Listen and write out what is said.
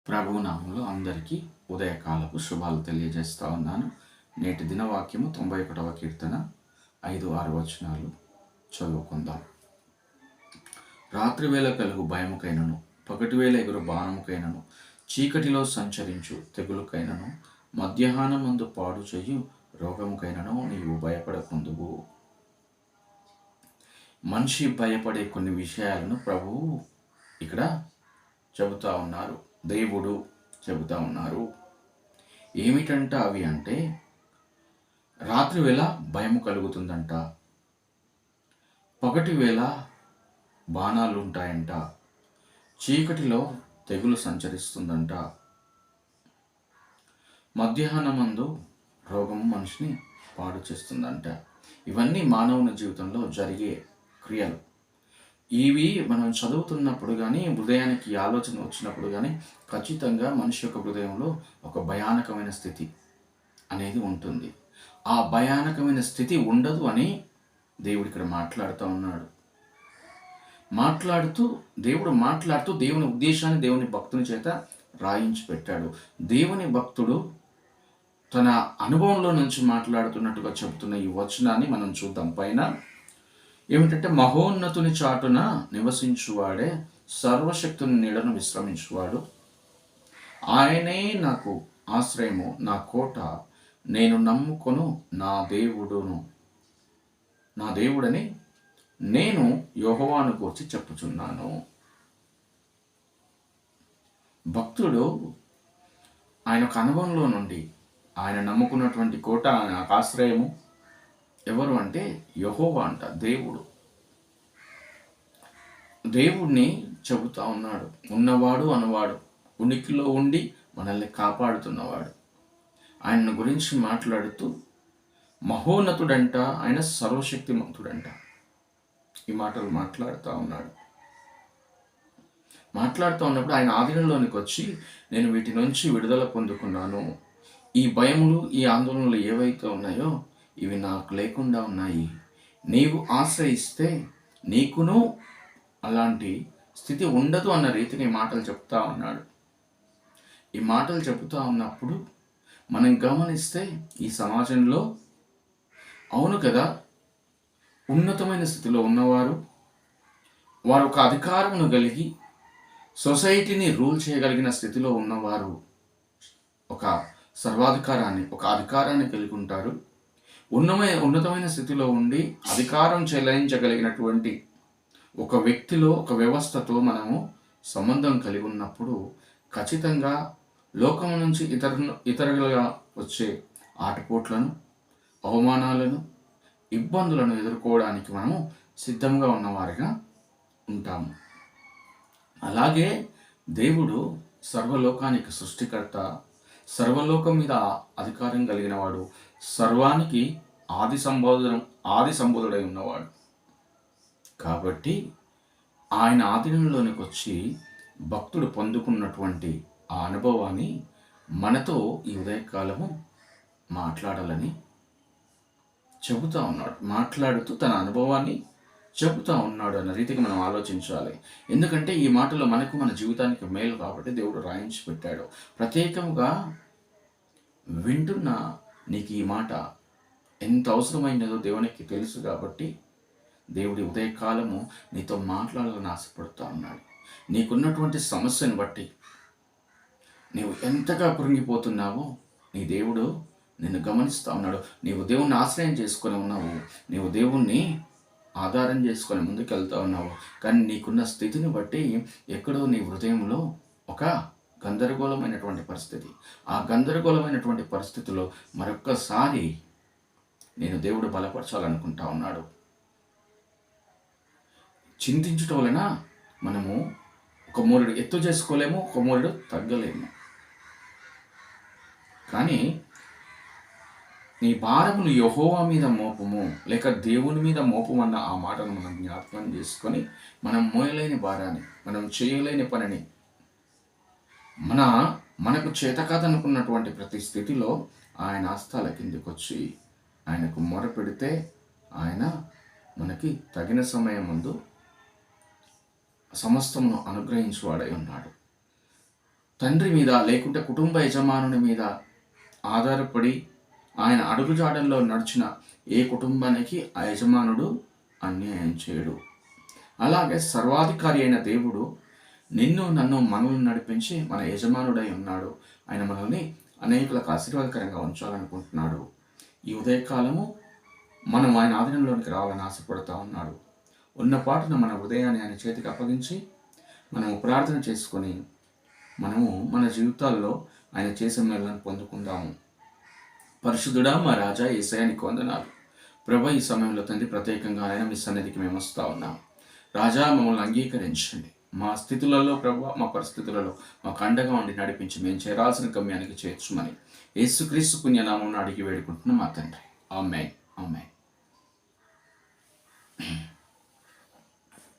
ప్రభువు నామంలో అందరికీ ఉదయకాలపు శుభాలు తెలియజేస్తా ఉన్నాను. నేటి దినవాక్యము 91వ కీర్తన 5-6 వచనాలు చదువుకుందాం. రాత్రి వేళ కలుగు భయముకైనను, పగటి వేళ ఎగురు బాణముకైనను, చీకటిలో సంచరించు తెగులుకైనను, మధ్యాహ్నమందు పాడు చెయ్యు రోగముకైనను నీవు భయపడకుందువు. మనిషి భయపడే కొన్ని విషయాలను ప్రభువు ఇక్కడ చెబుతా ఉన్నారు, దేవుడు చెబుతా ఉన్నారు. ఏమిటంట అవి అంటే, రాత్రి వేళ భయం కలుగుతుందంట, పగటి వేళ బాణాలు ఉంటాయంట, చీకటిలో తెగులు సంచరిస్తుందంట, మధ్యాహ్నమందు రోగము మనిషిని పాడు చేస్తుందంట. ఇవన్నీ మానవుని జీవితంలో జరిగే క్రియలు. ఇవి మనం చదువుతున్నప్పుడు కానీ, హృదయానికి ఆలోచన వచ్చినప్పుడు కానీ ఖచ్చితంగా మనిషి యొక్క హృదయంలో ఒక భయానకమైన స్థితి అనేది ఉంటుంది. ఆ భయానకమైన స్థితి ఉండదు అని దేవుడు ఇక్కడ మాట్లాడుతూ ఉన్నాడు. దేవుడు మాట్లాడుతూ దేవుని ఉద్దేశాన్ని దేవుని భక్తుని చేత రాయించి పెట్టాడు. దేవుని భక్తుడు తన అనుభవంలో నుంచి మాట్లాడుతున్నట్టుగా చెబుతున్న ఈ వచనాన్ని మనం చూద్దాం. పైన ఏమిటంటే, మహోన్నతుని చాటున నివసించువాడే, సర్వశక్తుని నీడను విశ్రమించువాడు, ఆయనే నాకు ఆశ్రయము, నా కోట, నేను నమ్ముకొను నా దేవుడని నేను యెహోవాను గూర్చి చెప్పుచున్నాను. భక్తుడు ఆయన ఒక అనుభవంలో నుండి ఆయన నమ్ముకున్నటువంటి కోట, ఆయన ఆశ్రయము ఎవరు అంటే యెహోవా అంట, దేవుడు. దేవుడిని చెబుతా ఉన్నాడు. ఉన్నవాడు అనువాడు, ఉనికిలో ఉండి మనల్ని కాపాడుతున్నవాడు. ఆయన గురించి మాట్లాడుతూ మహోన్నతుడంట, ఆయన సర్వశక్తిమంతుడంట. ఈ మాటలు మాట్లాడుతూ ఉన్నప్పుడు ఆయన ఆధీనంలోనికి వచ్చి, నేను వీటి నుంచి విడుదల పొందుకున్నాను, ఈ భయములు ఈ ఆందోళనలు ఏవైతే ఉన్నాయో ఇవి నాకు లేకుండా ఉన్నాయి, నీవు ఆశ్రయిస్తే నీకును అలాంటి స్థితి ఉండదు అన్న రీతిని మాటలు చెప్తా ఉన్నాడు. ఈ మాటలు చెబుతూ ఉన్నప్పుడు మనం గమనిస్తే ఈ సమాజంలో అవును కదా, ఉన్నతమైన స్థితిలో ఉన్నవారు, వారు ఒక అధికారమును కలిగి సొసైటీని రూల్ చేయగలిగిన స్థితిలో ఉన్నవారు ఒక సర్వాధికారాన్ని, ఒక అధికారాన్ని కలిగి ఉంటారు. ఉన్నతమైన స్థితిలో ఉండి అధికారం చెలాయించగలిగినటువంటి ఒక వ్యక్తిలో, ఒక వ్యవస్థతో మనము సంబంధం కలిగి ఉన్నప్పుడు ఖచ్చితంగా లోకం నుంచి ఇతరులుగా వచ్చే ఆటపోట్లను, అవమానాలను, ఇబ్బందులను ఎదుర్కోవడానికి మనము సిద్ధంగా ఉన్నవారిగా ఉంటాము. అలాగే దేవుడు సర్వలోకానికి సృష్టికర్త, సర్వలోకం మీద అధికారం కలిగిన వాడు, సర్వానికి ఆది సంబోధుడై ఉన్నవాడు. కాబట్టి ఆయన ఆధీనంలోనికి వచ్చి భక్తుడు పొందుకున్నటువంటి ఆ అనుభవాన్ని మనతో ఈ ఉదయకాలము మాట్లాడాలని చెబుతూ ఉన్నాడు. మాట్లాడుతూ తన అనుభవాన్ని చెబుతూ ఉన్నాడు అన్న రీతికి మనం ఆలోచించాలి. ఎందుకంటే ఈ మాటలో మనకు, మన జీవితానికి మేలు కాబట్టి దేవుడు రాయించి పెట్టాడు. ప్రత్యేకంగా వింటున్న నీకు ఈ మాట ఎంత అవసరమైనదో దేవునికి తెలుసు కాబట్టి దేవుడి ఉదయకాలము నీతో మాట్లాడాలని ఆశపడుతూ ఉన్నాడు. నీకున్నటువంటి సమస్యను బట్టి నీవు ఎంతగా కృంగిపోతున్నావో నీ దేవుడు నిన్ను గమనిస్తూ ఉన్నాడు. నీవు దేవుణ్ణి ఆశ్రయం చేసుకొని ఉన్నావు, నీవు దేవుణ్ణి ఆధారం చేసుకొని ముందుకెళ్తా ఉన్నావు. కానీ నీకున్న స్థితిని బట్టి ఎక్కడో నీ హృదయంలో ఒక గందరగోళమైనటువంటి పరిస్థితి. ఆ గందరగోళమైనటువంటి పరిస్థితిలో మరొక్కసారి నేను దేవుడు బలపరచాలనుకుంటా ఉన్నాడు. చింతించటం వలన మనము ఒక మూలుడు ఎత్తు చేసుకోలేము, ఒక మూలుడు తగ్గలేము. కానీ నీ భారమును యెహోవా మీద మోపము, లేక దేవుని మీద మోపమన్న ఆ మాటను మనం జ్ఞాపకం చేసుకొని, మనం మోయలేని భారాన్ని, మనం చేయలేని పనిని, మనకు చేత కాదనుకున్నటువంటి ప్రతి స్థితిలో ఆయన హస్తాల కిందికి వచ్చి ఆయనకు మొరపెడితే ఆయన మనకి తగిన సమయం ముందు సమస్తమును అనుగ్రహించువాడై ఉన్నాడు. తండ్రి మీద లేకుంటే కుటుంబ యజమానుని మీద ఆధారపడి ఆయన అడుగుజాడల్లో నడిచిన ఏ కుటుంబానికి ఆ యజమానుడు అన్యాయం చేయడు. అలాగే సర్వాధికారి అయిన దేవుడు నిన్ను నన్ను మనల్ని నడిపించి మన యజమానుడై ఉన్నాడు. ఆయన మనల్ని అనేకులకు ఆశీర్వాదకరంగా ఉంచాలనుకుంటున్నాడు. ఈ ఉదయకాలము మనం ఆయన ఆధీనంలోనికి రావాలని ఆశపడుతూ ఉన్నాడు. ఉన్నపాటున మన హృదయాన్ని ఆయన చేతికి అప్పగించి మనము ప్రార్థన చేసుకొని మనము మన జీవితాల్లో ఆయన చేసే మేలను పొందుకుందాము. పరిశుద్ధుడా మా రాజా యేసయ్య నీకు వందనాలు. ప్రభు, ఈ సమయంలో తండ్రి ప్రత్యేకంగా ఆయన మీ సన్నిధికి మేము వస్తూ ఉన్నాం. రాజా, మమ్మల్ని అంగీకరించండి. మా స్థితులలో ప్రభు, మా పరిస్థితులలో మాకు అండగా ఉండి నడిపించి మేము చేరాల్సిన గమ్యానికి చేర్చుమని యేసుక్రీస్తు పుణ్యనామం అడిగి వేడుకుంటున్నాం మా తండ్రి. ఆమేన్. ఆమేన్.